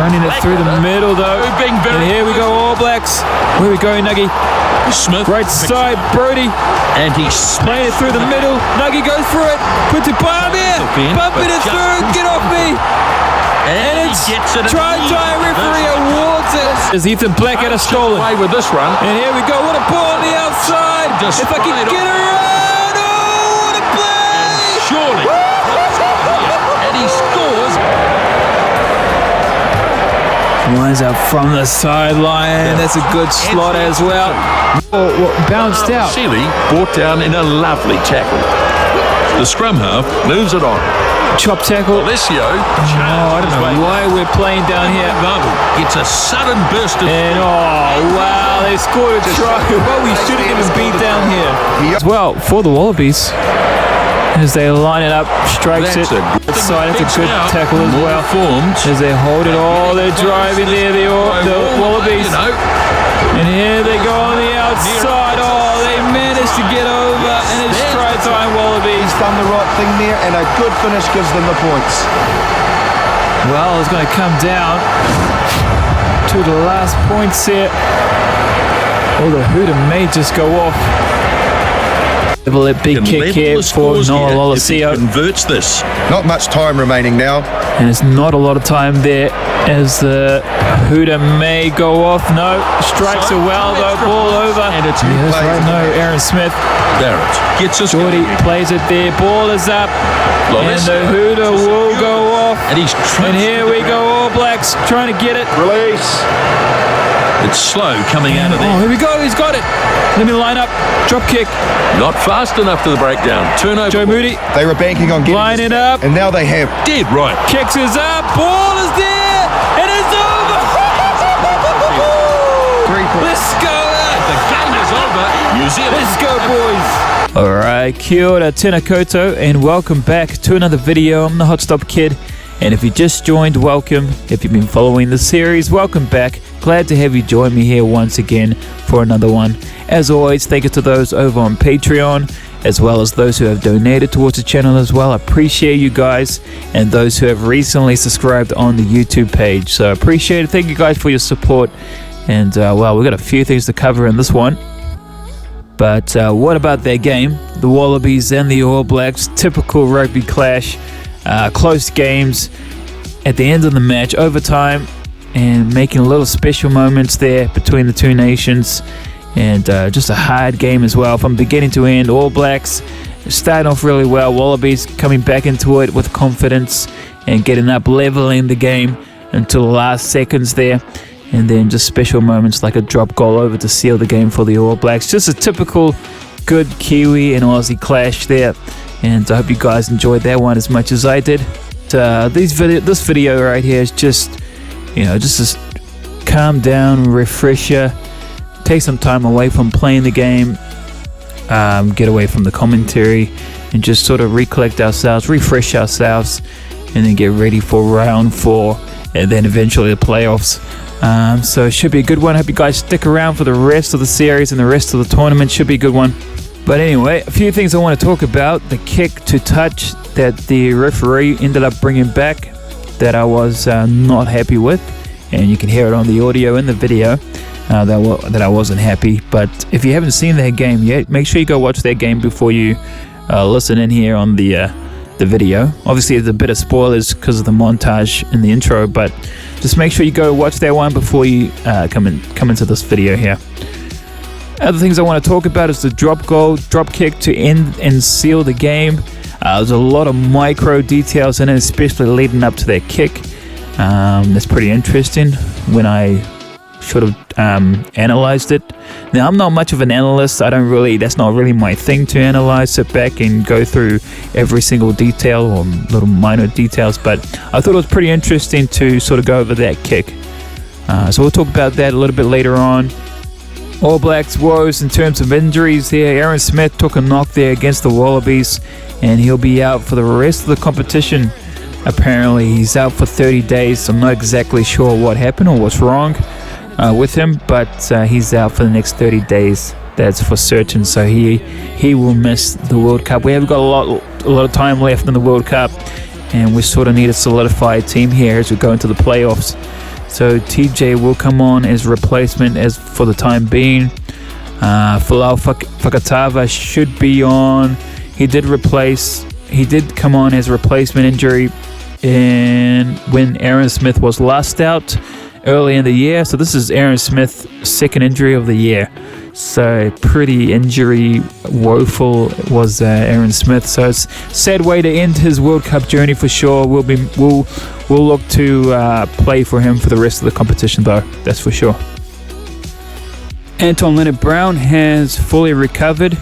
Running it through the middle though. And here we go, All Blacks. Where we go, Nuggie? Smith. Right side, Brody. And he's playing it through the middle. Nuggie goes for it. Puts it by me. Bumping it through. Get off me. And it's try time. Referee awards it. As Ethan Black had a stolen. Away with this run. And here we go. What a ball on the outside. If I can get it around. Oh, what a play. And surely. And he scores. Lines up from the sideline. That's a good slot as well. Bounced out. Seeley brought down in a lovely tackle. The scrum half moves it on. Chop tackle. Alessio. I don't know why we're playing down here. It's a sudden burst of... And oh, wow, they scored a try. Well, we shouldn't even be down here. As well, for the Wallabies, as they line it up, strikes it. Side, that's a good tackle as well. As they hold it all, they're driving there, the Wallabies. And here they go on the outside. Oh, they managed to get over, and it's try time, Wallabies. Done the right thing there, and a good finish gives them the points. Well, it's going to come down to the last points here. Oh, the hooter may just go off. A big kick here for Noah Lolosio. Converts this. Not much time remaining now. And it's not a lot of time there as the hooter may go off. No, strikes it well though, ball over. And it's no, Aaron Smith. Barrett gets us. Geordie plays it there, ball is up. And the hooter will go off. And here we go, All Blacks trying to get it. Release. It's slow coming out of there. Oh, here we go, he's got it. Let me line up, drop kick. Not fast enough to the breakdown. Turnover. Joe Moody. They were banking on getting line it up. And now they have. Dead right. Kicks is up, ball is there, and it's over. 3 points. Let's go. The game is over. New Zealand. Let's go, boys. All right, kia ora, tēnā koutou, and welcome back to another video. I'm the Hotstop Kid. And if you just joined, welcome. If you've been following the series, welcome back. Glad to have you join me here once again for another one. As always, thank you to those over on Patreon, as well as those who have donated towards the channel as well. I appreciate you guys, and those who have recently subscribed on the YouTube page. So I appreciate it. Thank you guys for your support. And well, we've got a few things to cover in this one. But what about their game? The Wallabies and the All Blacks, typical rugby clash. Close games at the end of the match, overtime, and making little special moments there between the two nations, and just a hard game as well from beginning to end. All Blacks starting off really well, Wallabies coming back into it with confidence and getting up, leveling the game until the last seconds there, and then just special moments like a drop goal over to seal the game for the All Blacks. Just a typical good Kiwi and Aussie clash there. And I hope you guys enjoyed that one as much as I did. This video right here is just, just a calm down, refresher, take some time away from playing the game, get away from the commentary, and just sort of recollect ourselves, refresh ourselves, and then get ready for round 4, and then eventually the playoffs. So it should be a good one. I hope you guys stick around for the rest of the series and the rest of the tournament. Should be a good one. But anyway, a few things I want to talk about. The kick to touch that the referee ended up bringing back that I was not happy with. And you can hear it on the audio in the video that I wasn't happy. But if you haven't seen that game yet, make sure you go watch that game before you listen in here on the video. Obviously, there's a bit of spoilers because of the montage in the intro. But just make sure you go watch that one before you come into this video here. Other things I want to talk about is the drop kick to end and seal the game. There's a lot of micro details in it, especially leading up to that kick. That's pretty interesting when I should have analyzed it. Now, I'm not much of an analyst. That's not really my thing to analyze, sit back and go through every single detail or little minor details, but I thought it was pretty interesting to sort of go over that kick. So we'll talk about that a little bit later on. All Blacks woes in terms of injuries here. Aaron Smith took a knock there against the Wallabies, and he'll be out for the rest of the competition. Apparently, he's out for 30 days. I'm not exactly sure what happened or what's wrong with him, but he's out for the next 30 days. That's for certain. So he will miss the World Cup. We have got a lot of time left in the World Cup, and we sort of need a solidified team here as we go into the playoffs. So TJ will come on as replacement as for the time being. Folau Fakatava should be on. He did come on as replacement injury when Aaron Smith was last out early in the year. So this is Aaron Smith's second injury of the year. So pretty injury woeful was Aaron Smith. So it's a sad way to end his World Cup journey for sure. We'll look to play for him for the rest of the competition though. That's for sure. Anton Leonard-Brown has fully recovered,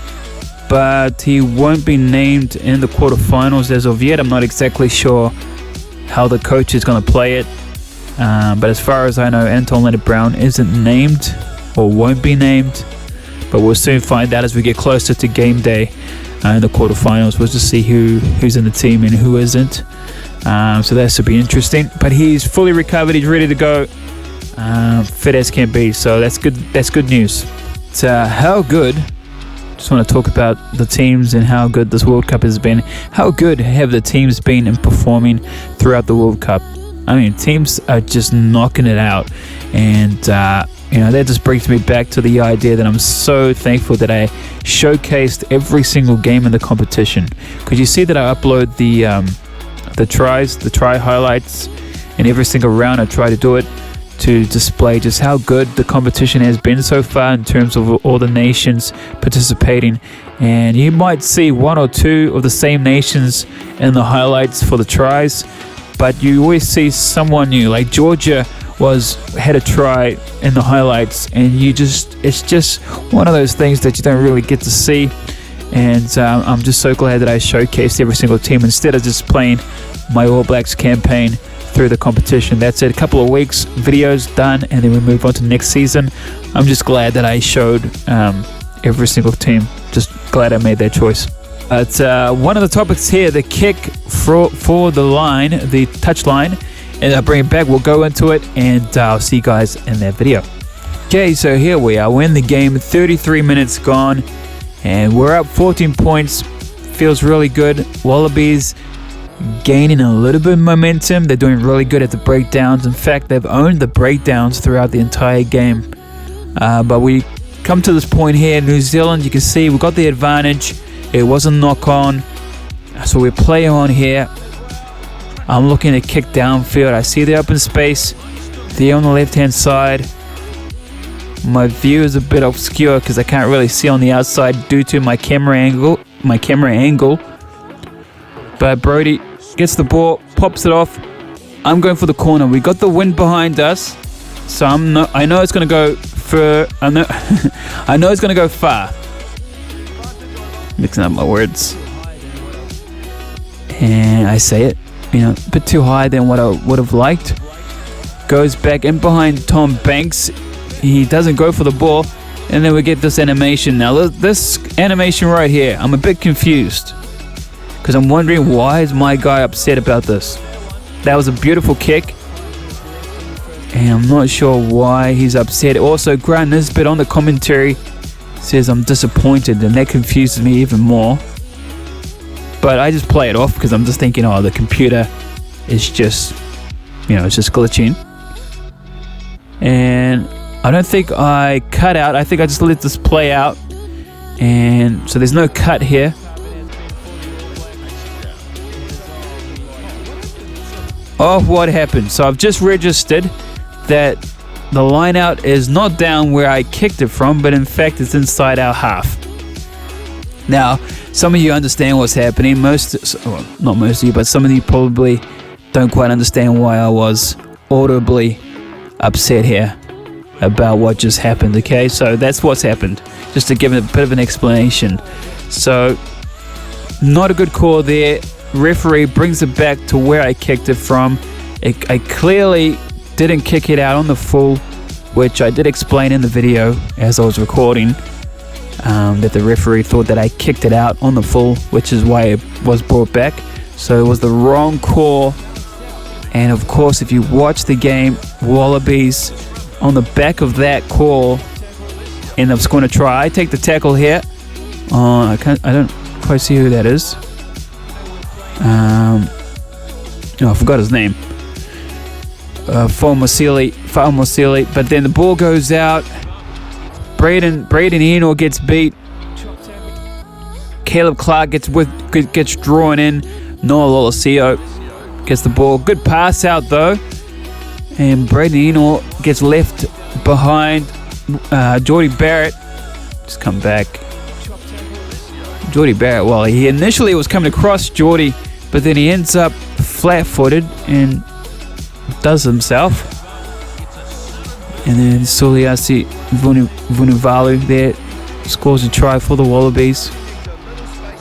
but he won't be named in the quarterfinals as of yet. I'm not exactly sure how the coach is going to play it. But as far as I know, Anton Leonard-Brown isn't named or won't be named. But we'll soon find out as we get closer to game day in the quarterfinals. We'll just see who's in the team and who isn't. So that should be interesting. But he's fully recovered. He's ready to go. Fit as can be. So that's good. That's good news. So how good? Just want to talk about the teams and how good this World Cup has been. How good have the teams been in performing throughout the World Cup? I mean, teams are just knocking it out. And, that just brings me back to the idea that I'm so thankful that I showcased every single game in the competition. Because you see that I upload the try highlights, and every single round I try to do it to display just how good the competition has been so far in terms of all the nations participating. And you might see one or two of the same nations in the highlights for the tries, but you always see someone new. Like Georgia had a try in the highlights, and it's just one of those things that you don't really get to see. And I'm just so glad that I showcased every single team instead of just playing my All Blacks campaign through the competition. That's it. A couple of weeks, videos done, and then we move on to next season. I'm just glad that I showed every single team. Just glad I made that choice. But one of the topics here, the kick for the line, the touch line, and I'll bring it back. We'll go into it, and I'll see you guys in that video. Okay, so here we are. We're in the game. 33 minutes gone, and we're up 14 points. Feels really good. Wallabies gaining a little bit of momentum. They're doing really good at the breakdowns. In fact, they've owned the breakdowns throughout the entire game. But we come to this point here. New Zealand, you can see we got the advantage. It wasn't knock on, so we play on here. I'm looking to kick downfield. I see the open space there on the left hand side. My view is a bit obscure because I can't really see on the outside due to my camera angle. But Brody gets the ball, pops it off. I'm going for the corner. We got the wind behind us, so I know it's gonna go I know it's gonna go far. Mixing up my words, and I say it, a bit too high than what I would have liked. Goes back in behind Tom Banks. He doesn't go for the ball, and then we get this animation. Now this animation right here, I'm a bit confused because I'm wondering why is my guy upset about this. That was a beautiful kick, and I'm not sure why he's upset. Also, Grant Nisbet on the commentary says I'm disappointed, and that confuses me even more. But I just play it off because I'm just thinking, the computer is just, it's just glitching. And I don't think I cut out. I think I just let this play out. And so there's no cut here. Oh, what happened? So I've just registered that the line out is not down where I kicked it from, but in fact it's inside our half. Now, some of you understand what's happening. Not most of you, but some of you probably don't quite understand why I was audibly upset here about what just happened, okay? So that's what's happened, just to give it a bit of an explanation. So, not a good call there. Referee brings it back to where I kicked it from. I clearly didn't kick it out on the full, which I did explain in the video as I was recording, that the referee thought that I kicked it out on the full, which is why it was brought back. So it was the wrong call. And of course, if you watch the game, Wallabies on the back of that call, and I'm just going to try. I take the tackle here. I don't quite see who that is. I forgot his name. Faumosili, but then the ball goes out. Braden Eno gets beat. Caleb Clark gets drawn in. Noah Lolosio gets the ball. Good pass out though. And Braden Eno gets left behind. Jordy Barrett. Just come back. Jordy Barrett, well, he initially was coming across Jordy, but then he ends up flat-footed and does himself. And then Suliasi Vunivalu there scores a try for the Wallabies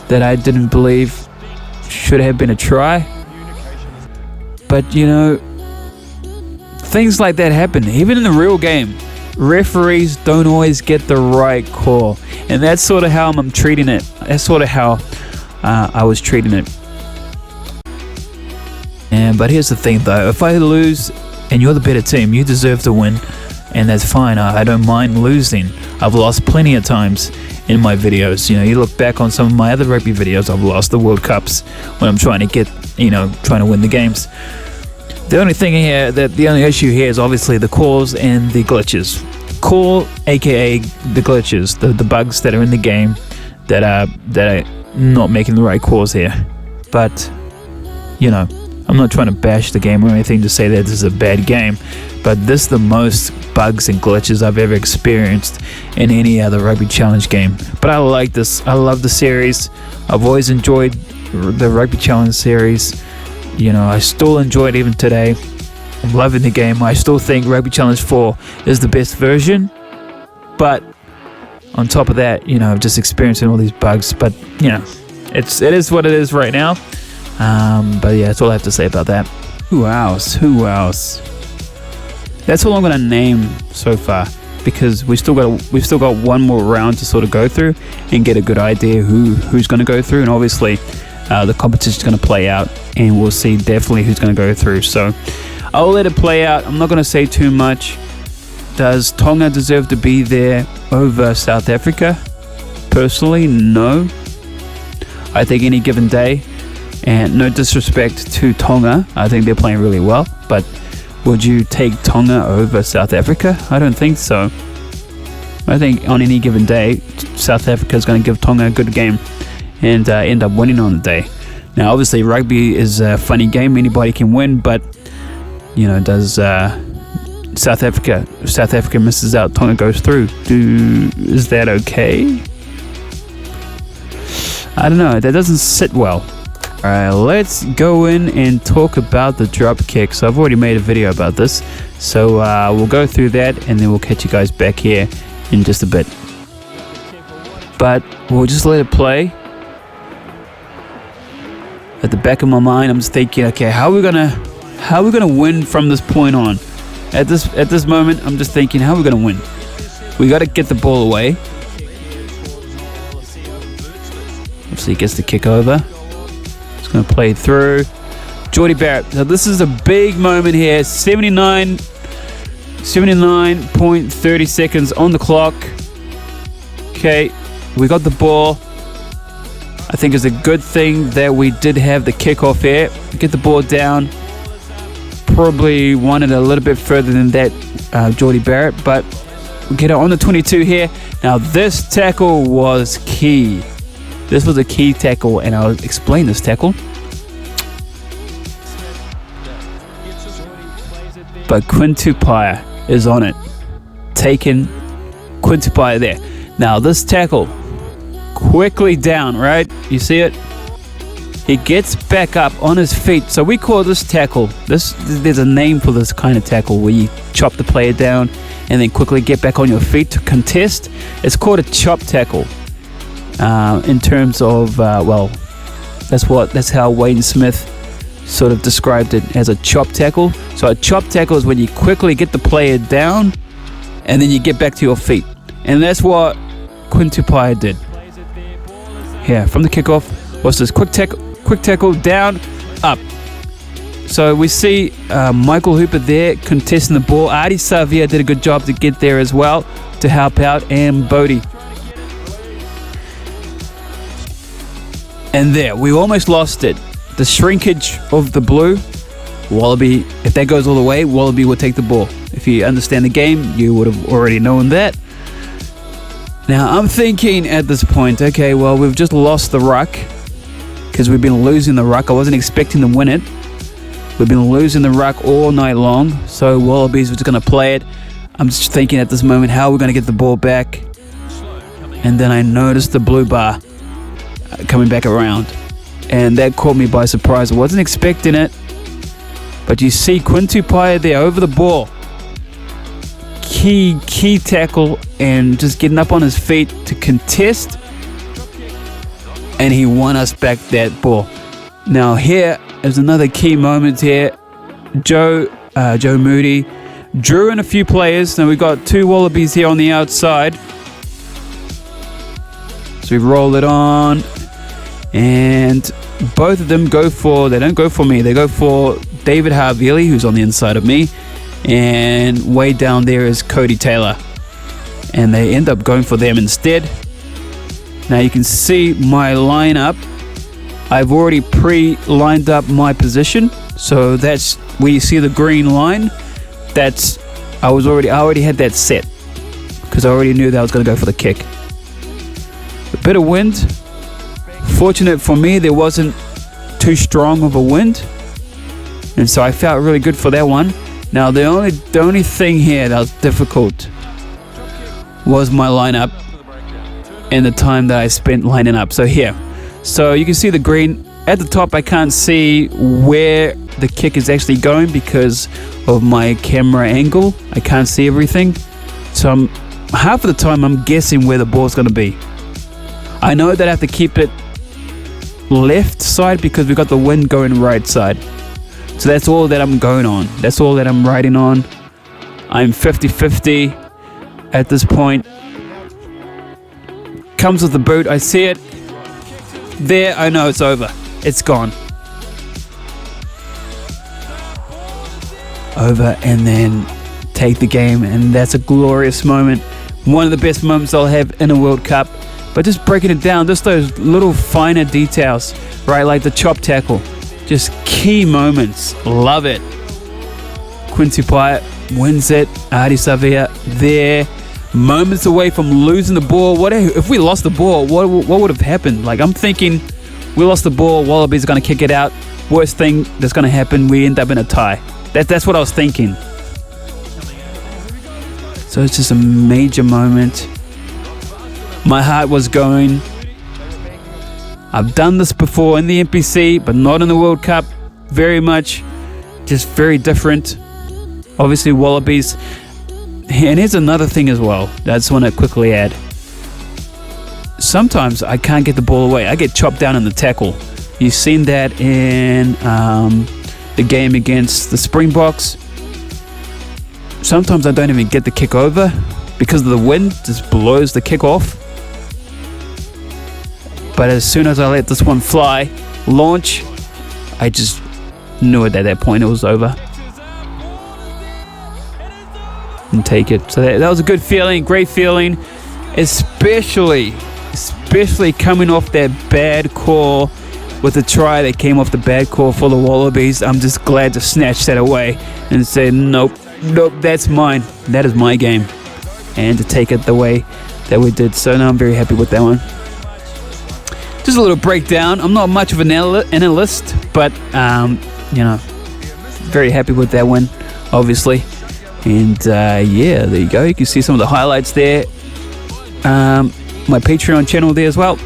that I didn't believe should have been a try. But, you know, things like that happen. Even in the real game, referees don't always get the right call. And that's sort of how I'm treating it. That's sort of how I was treating it. But here's the thing though, if I lose and you're the better team, you deserve to win, and that's fine. I don't mind losing. I've lost plenty of times in my videos. You know, you look back on some of my other rugby videos, I've lost the World Cups when I'm trying to win the games. The only issue here is obviously the calls and the glitches. Call, aka the glitches, the bugs that are in the game that are not making the right calls here. But, you know, I'm not trying to bash the game or anything to say that this is a bad game, but this is the most bugs and glitches I've ever experienced in any other Rugby Challenge game. But I like this. I love the series. I've always enjoyed the Rugby Challenge series. You know, I still enjoy it even today. I'm loving the game. I still think Rugby Challenge 4 is the best version. But on top of that, you know, just experiencing all these bugs. But, you know, it is what it is right now. But yeah, that's all I have to say about that. Who else? That's all I'm gonna name so far, because we've still got one more round to sort of go through and get a good idea who's gonna go through, and obviously the competition's gonna play out, and we'll see definitely who's gonna go through. So I'll let it play out. I'm not gonna say too much. Does Tonga deserve to be there over South Africa? Personally, no. I think any given day. And no disrespect to Tonga, I think they're playing really well, but would you take Tonga over South Africa? I don't think so. I think on any given day, South Africa is going to give Tonga a good game and end up winning on the day. Now, obviously, rugby is a funny game; anybody can win, but you know, does South Africa misses out, Tonga goes through? Is that okay? I don't know. That doesn't sit well. Alright, let's go in and talk about the drop kick. So I've already made a video about this, so we'll go through that and then we'll catch you guys back here in just a bit. But we'll just let it play. At the back of my mind, I'm just thinking, okay, how are we gonna win from this point on? At this moment, I'm just thinking, how are we gonna win? We got to get the ball away. Obviously, he gets the kick over. Going to play through. Jordy Barrett. So this is a big moment here. 79.30 seconds on the clock. Okay, we got the ball. I think it's a good thing that we did have the kickoff here. Get the ball down. Probably wanted a little bit further than that, Jordy Barrett, but we get it on the 22 here. Now this tackle was key. This was a key tackle, and I'll explain this tackle. But Quinn Tupaia is on it. Taking Quinn Tupaia there. Now this tackle, quickly down, right? You see it? He gets back up on his feet. So we call this tackle, there's a name for this kind of tackle where you chop the player down and then quickly get back on your feet to contest. It's called a chop tackle. In terms of, that's how Wayne Smith sort of described it, as a chop tackle. So a chop tackle is when you quickly get the player down and then you get back to your feet. And that's what Quinn Tupaia did. Here, from the kickoff, what's this? Quick tackle, down, up. So we see Michael Hooper there contesting the ball. Adi Savia did a good job to get there as well to help out, and Bodie. And there, we almost lost it. The shrinkage of the blue Wallaby, if that goes all the way, Wallaby will take the ball. If you understand the game, you would have already known that. Now, I'm thinking at this point, okay, well, we've just lost the ruck because we've been losing the ruck. I wasn't expecting to win it. We've been losing the ruck all night long, so Wallabies were just going to play it. I'm just thinking at this moment, how are we going to get the ball back? And then I noticed the blue bar coming back around, and that caught me by surprise. I wasn't expecting it, but you see Quintu Paia there over the ball. Key tackle, and just getting up on his feet to contest, and he won us back that ball. Now here is another key moment here. Joe Moody drew in a few players. Now we've got 2 Wallabies here on the outside. So we roll it on, and both of them they don't go for me, they go for David Havili, who's on the inside of me, and way down there is Cody Taylor, and they end up going for them instead. Now you can see my lineup. I've already pre-lined up my position, so that's where you see the green line. I already had that set because I already knew that I was going to go for the kick. A bit of wind. Fortunate for me, there wasn't too strong of a wind, and so I felt really good for that one. Now the only thing here that was difficult was my lineup and the time that I spent lining up. So here, so you can see the green at the top. I can't see where the kick is actually going because of my camera angle. I can't see everything, so half of the time I'm guessing where the ball's going to be. I know that I have to keep it left side because we've got the wind going right side. So that's all that I'm going on. That's all that I'm riding on. I'm 50-50 at this point. Comes with the boot. I see it. There, I know it's over. It's gone. Over, and then take the game. And that's a glorious moment. One of the best moments I'll have in a World Cup. But just breaking it down, just those little finer details, right? Like the chop tackle. Just key moments. Love it. Quintu Paia wins it. Adi Savia there. Moments away from losing the ball. What if we lost the ball? What would have happened? Like, I'm thinking we lost the ball. Wallabies are going to kick it out. Worst thing that's going to happen, we end up in a tie. That's what I was thinking. So it's just a major moment. My heart was going. I've done this before in the NPC, but not in the World Cup. Very much, just very different. Obviously, Wallabies. And here's another thing as well. I just want to quickly add. Sometimes I can't get the ball away. I get chopped down in the tackle. You've seen that in the game against the Springboks. Sometimes I don't even get the kick over because of the wind just blows the kick off. But as soon as I let this one fly, launch, I just knew it at that point. It was over. And take it. So that was a good feeling, great feeling, especially coming off that bad call with the try that came off the bad call for the Wallabies. I'm just glad to snatch that away and say, nope, that's mine. That is my game. And to take it the way that we did. So now I'm very happy with that one. Just a little breakdown. I'm not much of an analyst, but, very happy with that one, obviously. And, yeah, there you go. You can see some of the highlights there. My Patreon channel there as well.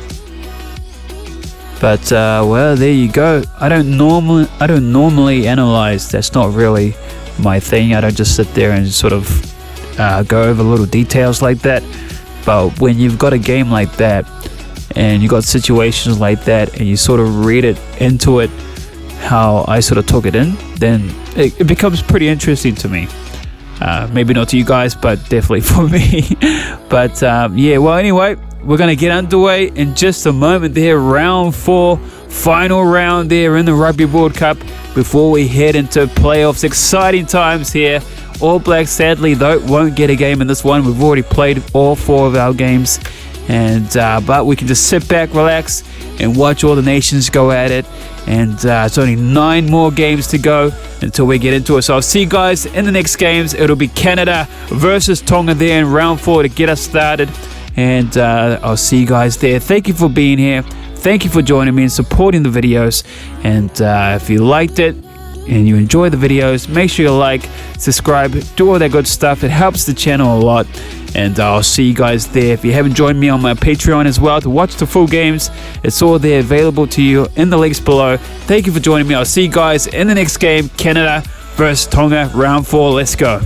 But, well, there you go. I don't normally analyze. That's not really my thing. I don't just sit there and sort of go over little details like that. But when you've got a game like that, and you got situations like that, and you sort of read it into it, how I sort of took it in, then it becomes pretty interesting to me. Maybe not to you guys, but definitely for me. But yeah, well, anyway, we're going to get underway in just a moment there. Round 4, final round there in the Rugby World Cup before we head into playoffs. Exciting times here. All Blacks, sadly, though, won't get a game in this one. We've already played all 4 of our games. And but we can just sit back, relax, and watch all the nations go at it. And it's only 9 more games to go until we get into it. So I'll see you guys in the next games. It'll be Canada versus Tonga there in round 4 to get us started. And I'll see you guys there. Thank you for being here. Thank you for joining me and supporting the videos. And if you liked it and you enjoy the videos, make sure you like, subscribe, do all that good stuff. It helps the channel a lot. And I'll see you guys there. If you haven't joined me on my Patreon as well to watch the full games, it's all there available to you in the links below. Thank you for joining me. I'll see you guys in the next game, Canada versus Tonga, round 4. Let's go.